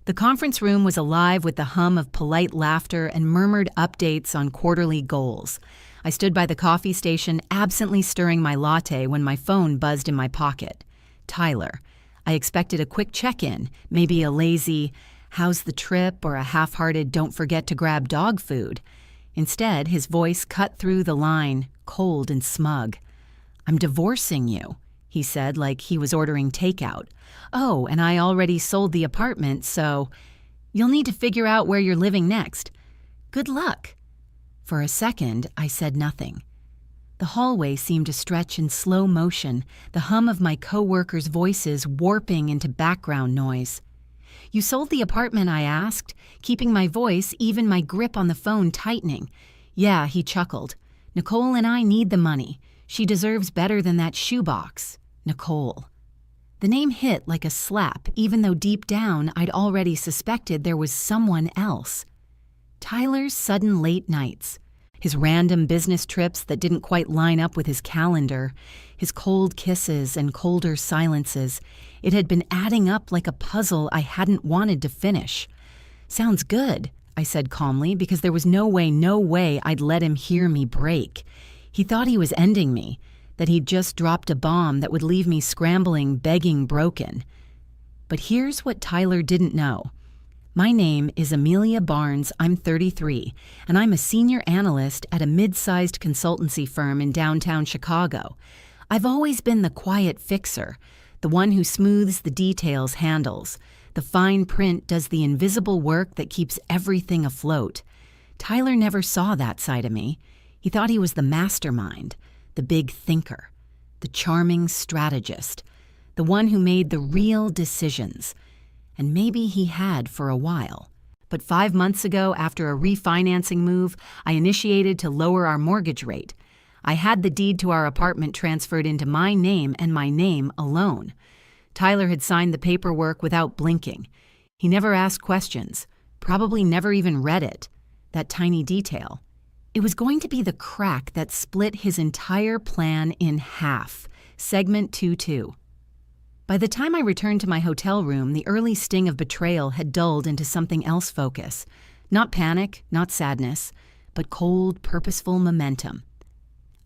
The conference room was alive with the hum of polite laughter and murmured updates on quarterly goals. I stood by the coffee station, absently stirring my latte when my phone buzzed in my pocket. Tyler. I expected a quick check-in, maybe a lazy, "How's the trip?" or a half-hearted, "Don't forget to grab dog food." Instead, his voice cut through the line, cold and smug. "I'm divorcing you," he said like he was ordering takeout. "Oh, and I already sold the apartment, so you'll need to figure out where you're living next. Good luck." For a second, I said nothing. The hallway seemed to stretch in slow motion, the hum of my co-workers' voices warping into background noise. "You sold the apartment?" I asked, keeping my voice, even my grip on the phone, tightening. "Yeah," he chuckled. "Nicole and I need the money. She deserves better than that shoebox." Nicole. The name hit like a slap, even though deep down I'd already suspected there was someone else. Tyler's sudden late nights, his random business trips that didn't quite line up with his calendar, his cold kisses and colder silences, it had been adding up like a puzzle I hadn't wanted to finish. "Sounds good," I said calmly, because there was no way I'd let him hear me break. He thought he was ending me, that he'd just dropped a bomb that would leave me scrambling, begging broken. But here's what Tyler didn't know. My name is Amelia Barnes, I'm 33, and I'm a senior analyst at a mid-sized consultancy firm in downtown Chicago. I've always been the quiet fixer, the one who smooths the details, handles. The fine print does the invisible work that keeps everything afloat. Tyler never saw that side of me. He thought he was the mastermind, the big thinker, the charming strategist, the one who made the real decisions. And maybe he had for a while. But 5 months ago, after a refinancing move I initiated to lower our mortgage rate, I had the deed to our apartment transferred into my name and my name alone. Tyler had signed the paperwork without blinking. He never asked questions, probably never even read it. That tiny detail. It was going to be the crack that split his entire plan in half. Segment 2-2. By the time I returned to my hotel room, the early sting of betrayal had dulled into something else focus. Not panic, not sadness, but cold, purposeful momentum.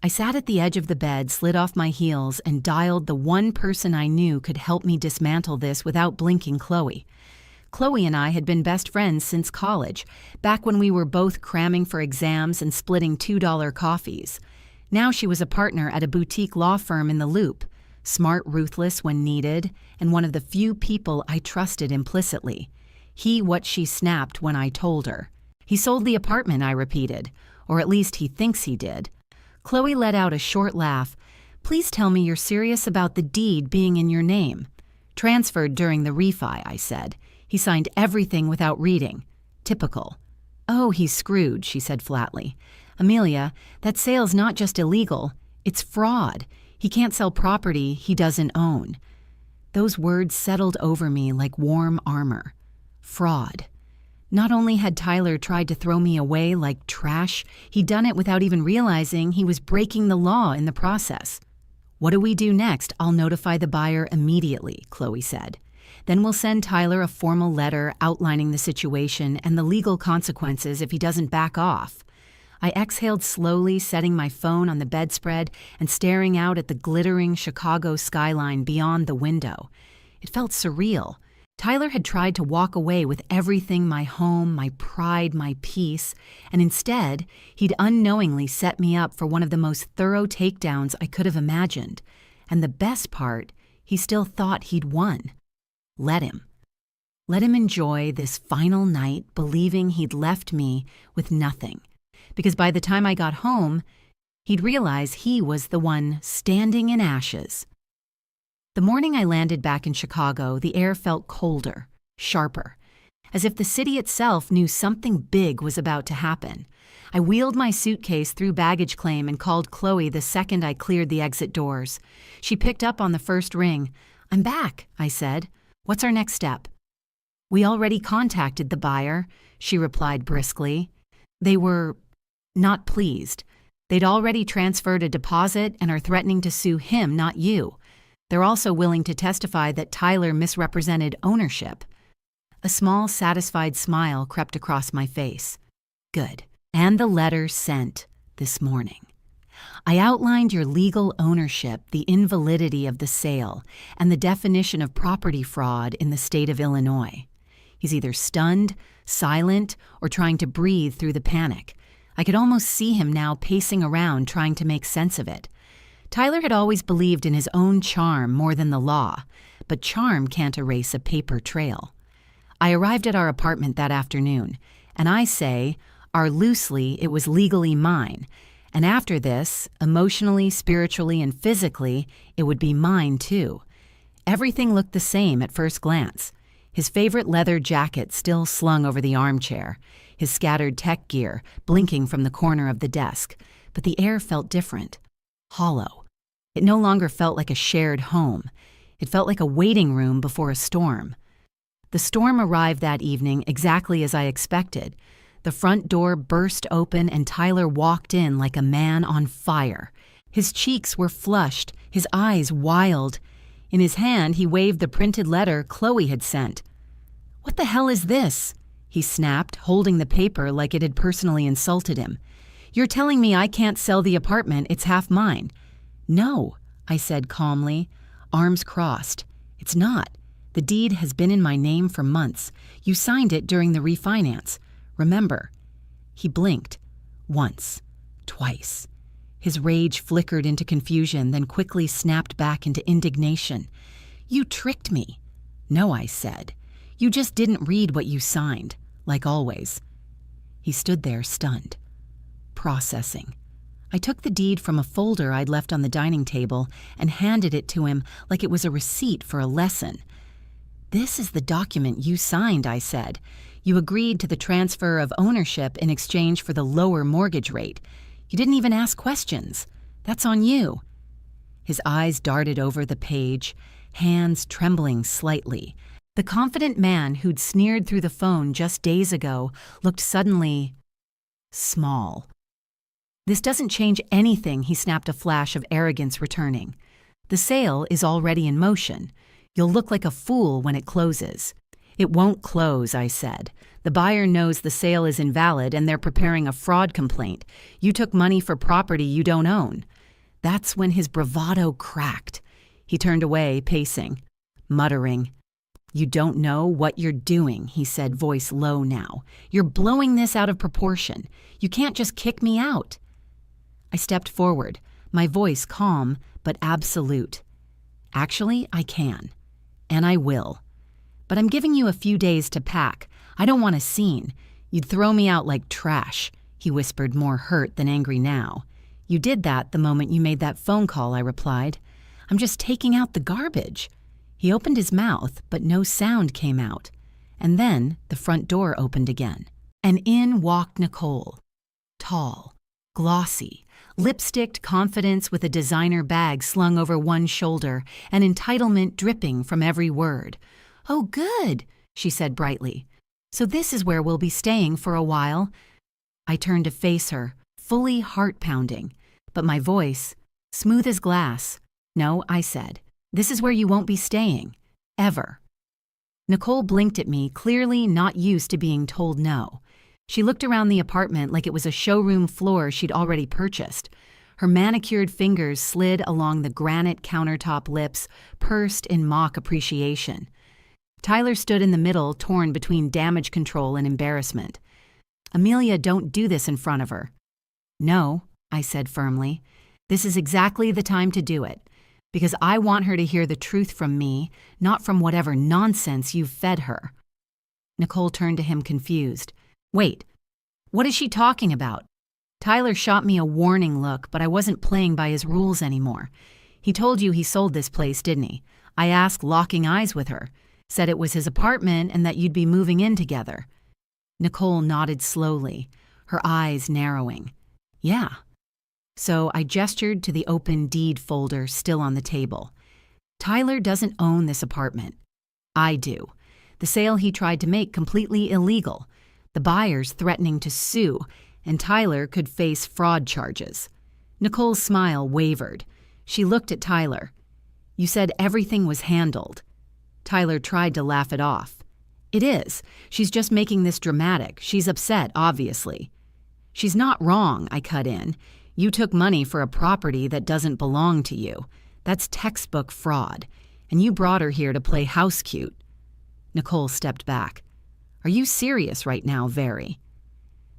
I sat at the edge of the bed, slid off my heels, and dialed the one person I knew could help me dismantle this without blinking: Chloe. Chloe and I had been best friends since college, back when we were both cramming for exams and splitting $2 coffees. Now she was a partner at a boutique law firm in the Loop, smart, ruthless when needed, and one of the few people I trusted implicitly. What she snapped when I told her. "He sold the apartment," I repeated, "or at least he thinks he did." Chloe let out a short laugh. "Please tell me you're serious about the deed being in your name." "Transferred during the refi," I said. "He signed everything without reading." "Typical." "Oh, he's screwed," she said flatly. "Amelia, that sale's not just illegal, it's fraud. He can't sell property he doesn't own." Those words settled over me like warm armor. Fraud. Not only had Tyler tried to throw me away like trash, he'd done it without even realizing he was breaking the law in the process. "What do we do next?" "I'll notify the buyer immediately," Chloe said. "Then we'll send Tyler a formal letter outlining the situation and the legal consequences if he doesn't back off." I exhaled slowly, setting my phone on the bedspread and staring out at the glittering Chicago skyline beyond the window. It felt surreal. Tyler had tried to walk away with everything: my home, my pride, my peace, and instead, he'd unknowingly set me up for one of the most thorough takedowns I could have imagined. And the best part, he still thought he'd won. Let him. Let him enjoy this final night believing he'd left me with nothing. Because by the time I got home, he'd realize he was the one standing in ashes. The morning I landed back in Chicago, the air felt colder, sharper, as if the city itself knew something big was about to happen. I wheeled my suitcase through baggage claim and called Chloe the second I cleared the exit doors. She picked up on the first ring. "I'm back," I said. "What's our next step?" "We already contacted the buyer," she replied briskly. "They were not pleased. They'd already transferred a deposit and are threatening to sue him, not you. They're also willing to testify that Tyler misrepresented ownership." A small, satisfied smile crept across my face. Good. And the letter sent this morning. I outlined your legal ownership, the invalidity of the sale, and the definition of property fraud in the state of Illinois. He's either stunned, silent, or trying to breathe through the panic. I could almost see him now pacing around trying to make sense of it. Tyler had always believed in his own charm more than the law, but charm can't erase a paper trail. I arrived at our apartment that afternoon, and I say, loosely, it was legally mine, and after this, emotionally, spiritually, and physically, it would be mine too. Everything looked the same at first glance. His favorite leather jacket still slung over the armchair, his scattered tech gear blinking from the corner of the desk, but the air felt different, hollow. It no longer felt like a shared home. It felt like a waiting room before a storm. The storm arrived that evening exactly as I expected. The front door burst open and Tyler walked in like a man on fire. His cheeks were flushed, his eyes wild. In his hand, he waved the printed letter Chloe had sent. "What the hell is this?" he snapped, holding the paper like it had personally insulted him. "You're telling me I can't sell the apartment, it's half mine." "No," I said calmly, arms crossed. "It's not. The deed has been in my name for months. You signed it during the refinance. Remember." He blinked. Once. Twice. His rage flickered into confusion, then quickly snapped back into indignation. "You tricked me." "No," I said. "You just didn't read what you signed, like always." He stood there stunned. Processing. I took the deed from a folder I'd left on the dining table and handed it to him like it was a receipt for a lesson. "This is the document you signed," I said. "You agreed to the transfer of ownership in exchange for the lower mortgage rate. You didn't even ask questions. That's on you." His eyes darted over the page, hands trembling slightly. The confident man who'd sneered through the phone just days ago looked suddenly small. "This doesn't change anything," he snapped, a flash of arrogance returning. "The sale is already in motion. You'll look like a fool when it closes." "It won't close," I said. "The buyer knows the sale is invalid and they're preparing a fraud complaint. You took money for property you don't own." That's when his bravado cracked. He turned away, pacing, muttering. "You don't know what you're doing," he said, voice low now. "You're blowing this out of proportion. You can't just kick me out." I stepped forward, my voice calm but absolute. "Actually, I can. And I will. But I'm giving you a few days to pack. I don't want a scene. You'd throw me out like trash," he whispered, more hurt than angry now. "You did that the moment you made that phone call," I replied. "I'm just taking out the garbage." He opened his mouth, but no sound came out. And then the front door opened again. And in walked Nicole. Tall, glossy, lipsticked confidence with a designer bag slung over one shoulder and entitlement dripping from every word. "Oh, good," she said brightly. "So this is where we'll be staying for a while." I turned to face her, fully heart-pounding, but my voice, smooth as glass. "No," I said. "This is where you won't be staying. Ever." Nicole blinked at me, clearly not used to being told no. She looked around the apartment like it was a showroom floor she'd already purchased. Her manicured fingers slid along the granite countertop, lips pursed in mock appreciation. Tyler stood in the middle, torn between damage control and embarrassment. "Amelia, don't do this in front of her." "No," I said firmly. "This is exactly the time to do it. Because I want her to hear the truth from me, not from whatever nonsense you've fed her." Nicole turned to him confused. "Wait, what is she talking about?" Tyler shot me a warning look, but I wasn't playing by his rules anymore. "He told you he sold this place, didn't he?" I asked, locking eyes with her. "Said it was his apartment and that you'd be moving in together." Nicole nodded slowly, her eyes narrowing. "Yeah." So I gestured to the open deed folder still on the table. "Tyler doesn't own this apartment. I do. The sale he tried to make completely illegal. The buyer's threatening to sue, and Tyler could face fraud charges." Nicole's smile wavered. She looked at Tyler. "You said everything was handled." Tyler tried to laugh it off. It is. She's just making this dramatic. She's upset, obviously. She's not wrong, I cut in. You took money for a property that doesn't belong to you. That's textbook fraud. And you brought her here to play house cute. Nicole stepped back. Are you serious right now, Very?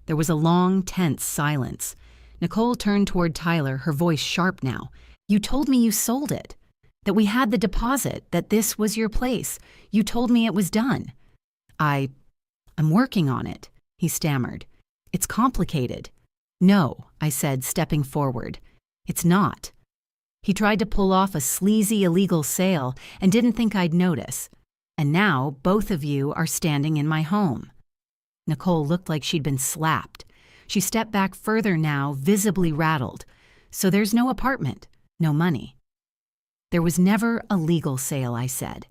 There was a long, tense silence. Nicole turned toward Tyler, her voice sharp now. You told me you sold it, that we had the deposit, that this was your place. You told me it was done. I'm working on it, he stammered. It's complicated. No, I said, stepping forward. It's not. He tried to pull off a sleazy illegal sale and didn't think I'd notice. And now both of you are standing in my home. Nicole looked like she'd been slapped. She stepped back further now, visibly rattled. So there's no apartment, no money. There was never a legal sale, I said.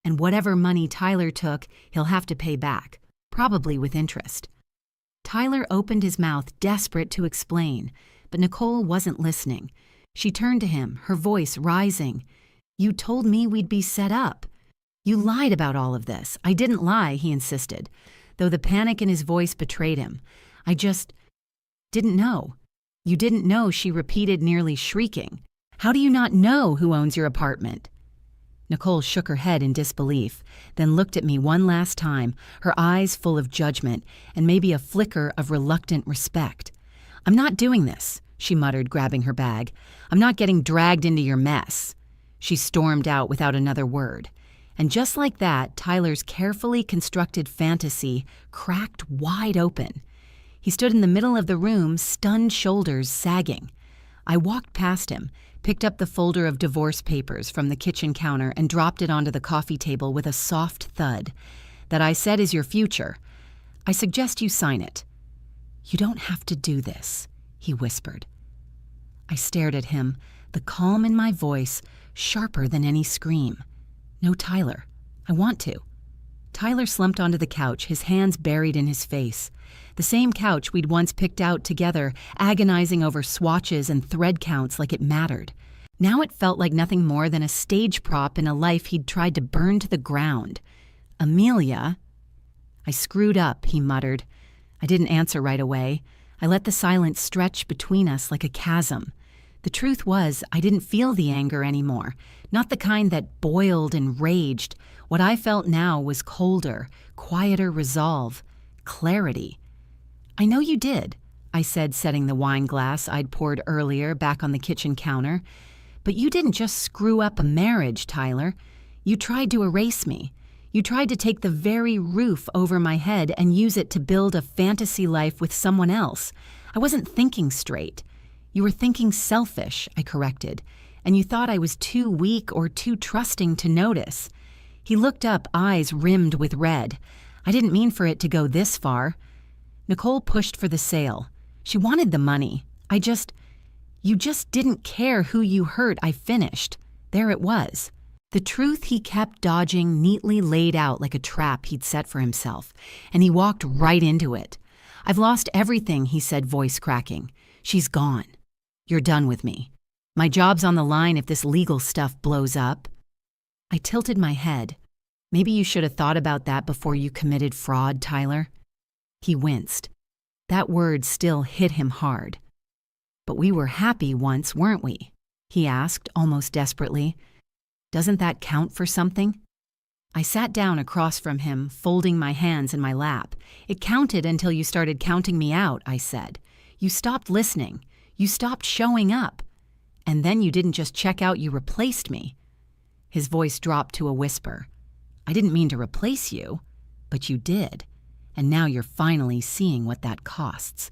And whatever money Tyler took, he'll have to pay back, probably with interest. Tyler opened his mouth, desperate to explain, but Nicole wasn't listening. She turned to him, her voice rising. You told me we'd be set up. You lied about all of this. I didn't lie, he insisted, though the panic in his voice betrayed him. I just didn't know. You didn't know, she repeated, nearly shrieking. How do you not know who owns your apartment? Nicole shook her head in disbelief, then looked at me one last time, her eyes full of judgment and maybe a flicker of reluctant respect. I'm not doing this, she muttered, grabbing her bag. I'm not getting dragged into your mess. She stormed out without another word. And just like that, Tyler's carefully constructed fantasy cracked wide open. He stood in the middle of the room, stunned shoulders sagging. I walked past him, picked up the folder of divorce papers from the kitchen counter and dropped it onto the coffee table with a soft thud. That I said is your future. I suggest you sign it. You don't have to do this, he whispered. I stared at him, the calm in my voice sharper than any scream. No, Tyler. I want to. Tyler slumped onto the couch, his hands buried in his face. The same couch we'd once picked out together, agonizing over swatches and thread counts like it mattered. Now it felt like nothing more than a stage prop in a life he'd tried to burn to the ground. Amelia. I screwed up, he muttered. I didn't answer right away. I let the silence stretch between us like a chasm. The truth was, I didn't feel the anger anymore, not the kind that boiled and raged. What I felt now was colder, quieter resolve, clarity. I know you did, I said, setting the wine glass I'd poured earlier back on the kitchen counter. But you didn't just screw up a marriage, Tyler. You tried to erase me. You tried to take the very roof over my head and use it to build a fantasy life with someone else. I wasn't thinking straight. You were thinking selfish, I corrected, and you thought I was too weak or too trusting to notice. He looked up, eyes rimmed with red. I didn't mean for it to go this far. Nicole pushed for the sale. She wanted the money. You just didn't care who you hurt, I finished. There it was. The truth he kept dodging neatly laid out like a trap he'd set for himself, and he walked right into it. I've lost everything, he said, voice cracking. She's gone. You're done with me. My job's on the line if this legal stuff blows up. I tilted my head. Maybe you should have thought about that before you committed fraud, Tyler. He winced. That word still hit him hard. But we were happy once, weren't we? He asked, almost desperately. Doesn't that count for something? I sat down across from him, folding my hands in my lap. It counted until you started counting me out, I said. You stopped listening. You stopped showing up. And then you didn't just check out, you replaced me. His voice dropped to a whisper. I didn't mean to replace you, but you did. And now you're finally seeing what that costs.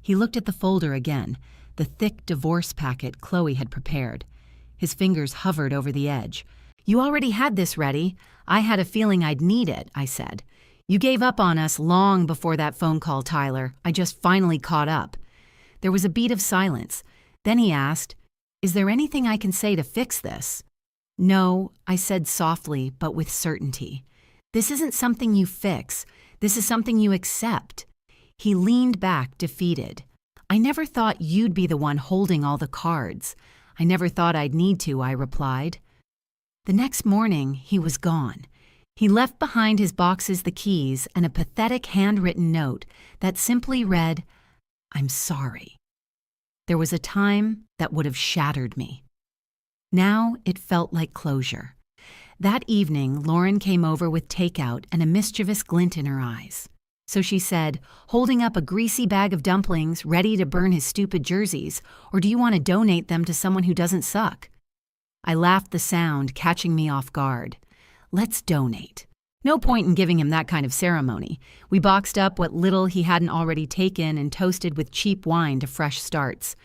He looked at the folder again, the thick divorce packet Chloe had prepared. His fingers hovered over the edge. You already had this ready. I had a feeling I'd need it, I said. You gave up on us long before that phone call, Tyler. I just finally caught up. There was a beat of silence. Then he asked, Is there anything I can say to fix this? No, I said softly, but with certainty. This isn't something you fix. This is something you accept. He leaned back, defeated. I never thought you'd be the one holding all the cards. I never thought I'd need to, I replied. The next morning, he was gone. He left behind his boxes the keys and a pathetic handwritten note that simply read, "I'm sorry." There was a time that would have shattered me. Now it felt like closure. That evening, Lauren came over with takeout and a mischievous glint in her eyes. So she said, holding up a greasy bag of dumplings ready to burn his stupid jerseys, "Or do you want to donate them to someone who doesn't suck?" I laughed the sound, catching me off guard. Let's donate. No point in giving him that kind of ceremony. We boxed up what little he hadn't already taken and toasted with cheap wine to fresh starts.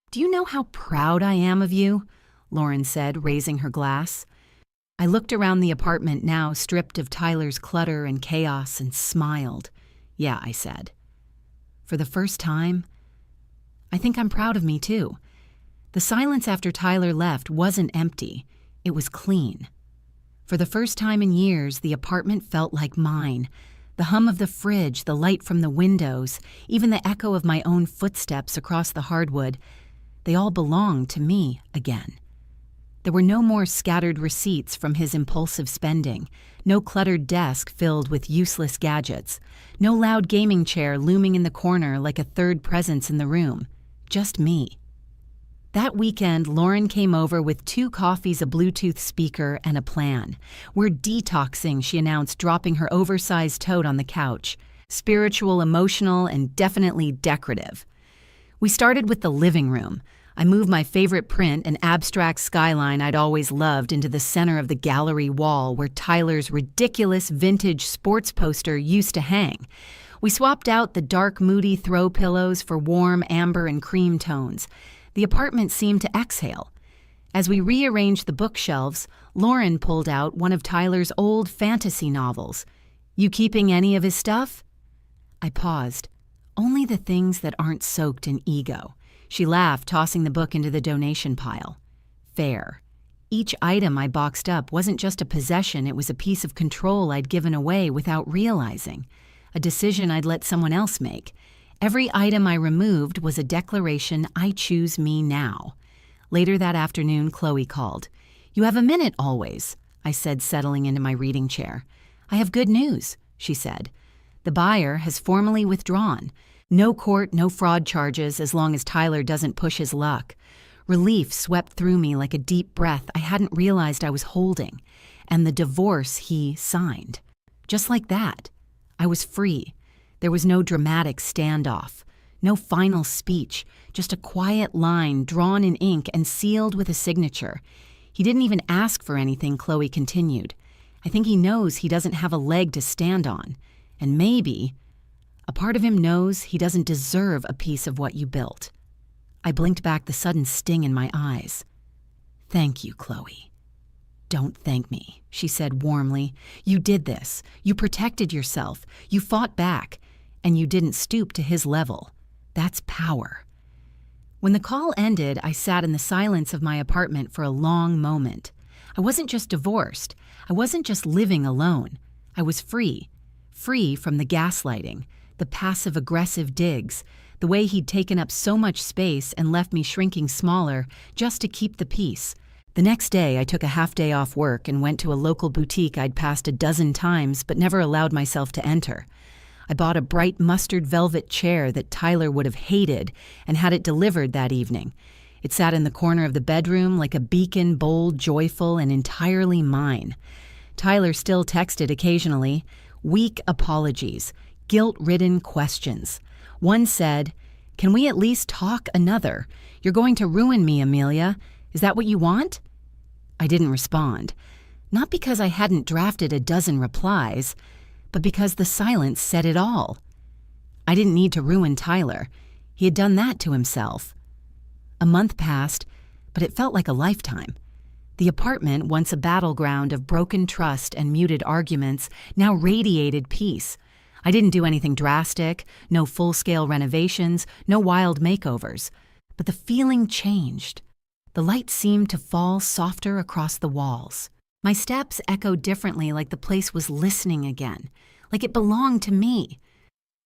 "Do you know how proud I am of you?" Lauren said, raising her glass. I looked around the apartment now stripped of Tyler's clutter and chaos and smiled. "Yeah," I said. For the first time, I think I'm proud of me too. The silence after Tyler left wasn't empty. It was clean. For the first time in years, the apartment felt like mine. The hum of the fridge, the light from the windows, even the echo of my own footsteps across the hardwood, they all belonged to me again. There were no more scattered receipts from his impulsive spending, no cluttered desk filled with useless gadgets, no loud gaming chair looming in the corner like a third presence in the room. Just me. That weekend, Lauren came over with 2 coffees, a Bluetooth speaker, and a plan. "We're detoxing," she announced, dropping her oversized tote on the couch. Spiritual, emotional, and definitely decorative. We started with the living room. I moved my favorite print, an abstract skyline I'd always loved, into the center of the gallery wall where Tyler's ridiculous vintage sports poster used to hang. We swapped out the dark, moody throw pillows for warm amber and cream tones. The apartment seemed to exhale. As we rearranged the bookshelves, Lauren pulled out one of Tyler's old fantasy novels. "You keeping any of his stuff?" I paused. "Only the things that aren't soaked in ego." She laughed, tossing the book into the donation pile. Fair. Each item I boxed up wasn't just a possession, it was a piece of control I'd given away without realizing, a decision I'd let someone else make. Every item I removed was a declaration, I choose me now. Later that afternoon, Chloe called. "You have a minute always," I said, settling into my reading chair. "I have good news," she said. "The buyer has formally withdrawn. No court, no fraud charges, as long as Tyler doesn't push his luck." Relief swept through me like a deep breath I hadn't realized I was holding. And the divorce he signed. Just like that. I was free. There was no dramatic standoff. No final speech. Just a quiet line drawn in ink and sealed with a signature. "He didn't even ask for anything," Chloe continued. "I think he knows he doesn't have a leg to stand on. And maybe a part of him knows he doesn't deserve a piece of what you built." I blinked back the sudden sting in my eyes. "Thank you, Chloe." "Don't thank me," she said warmly. "You did this. You protected yourself. You fought back. And you didn't stoop to his level. That's power." When the call ended, I sat in the silence of my apartment for a long moment. I wasn't just divorced. I wasn't just living alone. I was free. Free from the gaslighting, the passive-aggressive digs, the way he'd taken up so much space and left me shrinking smaller just to keep the peace. The next day, I took a half-day off work and went to a local boutique I'd passed a dozen times but never allowed myself to enter. I bought a bright mustard velvet chair that Tyler would have hated and had it delivered that evening. It sat in the corner of the bedroom like a beacon, bold, joyful, and entirely mine. Tyler still texted occasionally, weak apologies, guilt-ridden questions. One said, "Can we at least talk another? You're going to ruin me, Amelia. Is that what you want?" I didn't respond. Not because I hadn't drafted a dozen replies, but because the silence said it all. I didn't need to ruin Tyler. He had done that to himself. A month passed, but it felt like a lifetime. The apartment, once a battleground of broken trust and muted arguments, now radiated peace. I didn't do anything drastic, no full-scale renovations, no wild makeovers. But the feeling changed. The light seemed to fall softer across the walls. My steps echoed differently, like the place was listening again, like it belonged to me.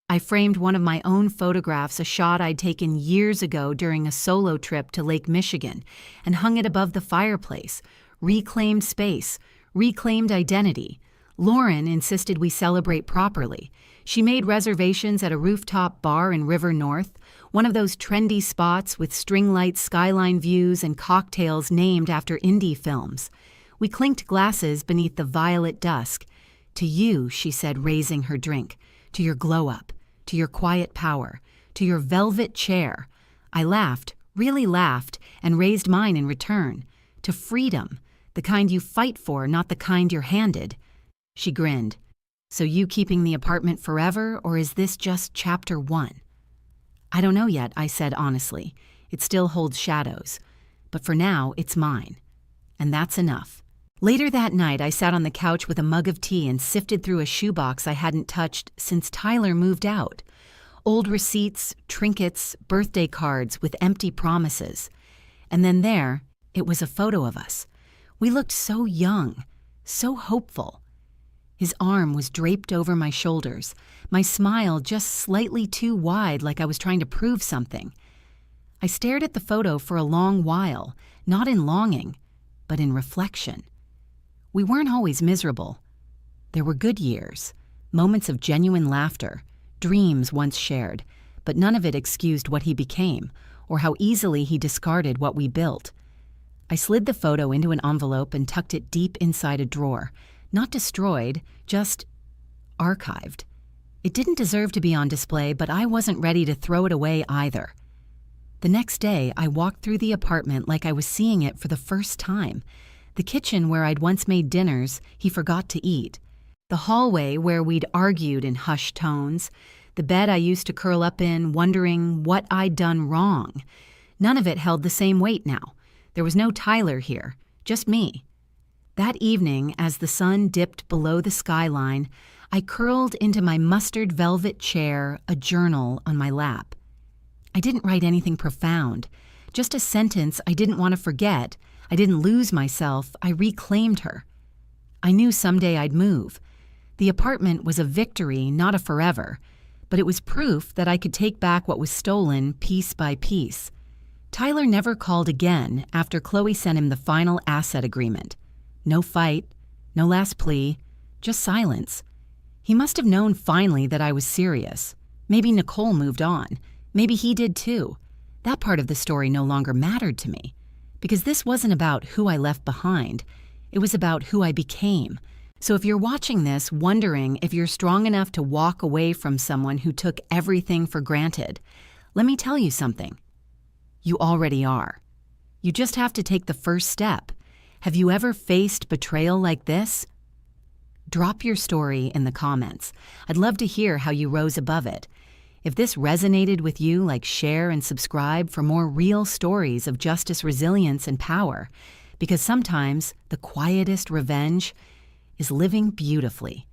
I framed one of my own photographs, a shot I'd taken years ago during a solo trip to Lake Michigan, and hung it above the fireplace. Reclaimed space, reclaimed identity. Lauren insisted we celebrate properly. She made reservations at a rooftop bar in River North, one of those trendy spots with string light skyline views and cocktails named after indie films. We clinked glasses beneath the violet dusk. To you, she said, raising her drink. To your glow-up. To your quiet power. To your velvet chair. I laughed, really laughed, and raised mine in return. To freedom. The kind you fight for, not the kind you're handed. She grinned. So you keeping the apartment forever, or is this just chapter 1? I don't know yet, I said honestly. It still holds shadows. But for now, it's mine. And that's enough. Later that night, I sat on the couch with a mug of tea and sifted through a shoebox I hadn't touched since Tyler moved out. Old receipts, trinkets, birthday cards with empty promises. And then there, it was a photo of us. We looked so young, so hopeful. His arm was draped over my shoulders, my smile just slightly too wide like I was trying to prove something. I stared at the photo for a long while, not in longing, but in reflection. We weren't always miserable. There were good years, moments of genuine laughter, dreams once shared, but none of it excused what he became, or how easily he discarded what we built. I slid the photo into an envelope and tucked it deep inside a drawer. Not destroyed, just archived. It didn't deserve to be on display, but I wasn't ready to throw it away either. The next day, I walked through the apartment like I was seeing it for the first time. The kitchen where I'd once made dinners he forgot to eat. The hallway where we'd argued in hushed tones. The bed I used to curl up in, wondering what I'd done wrong. None of it held the same weight now. There was no Tyler here, just me. That evening, as the sun dipped below the skyline, I curled into my mustard velvet chair, a journal on my lap. I didn't write anything profound, just a sentence I didn't want to forget. I didn't lose myself, I reclaimed her. I knew someday I'd move. The apartment was a victory, not a forever, but it was proof that I could take back what was stolen piece by piece. Tyler never called again after Chloe sent him the final asset agreement. No fight, no last plea, just silence. He must have known finally that I was serious. Maybe Nicole moved on. Maybe he did too. That part of the story no longer mattered to me. Because this wasn't about who I left behind. It was about who I became. So if you're watching this wondering if you're strong enough to walk away from someone who took everything for granted, let me tell you something. You already are. You just have to take the first step. Have you ever faced betrayal like this? Drop your story in the comments. I'd love to hear how you rose above it. If this resonated with you, share and subscribe for more real stories of justice, resilience, and power. Because sometimes the quietest revenge is living beautifully.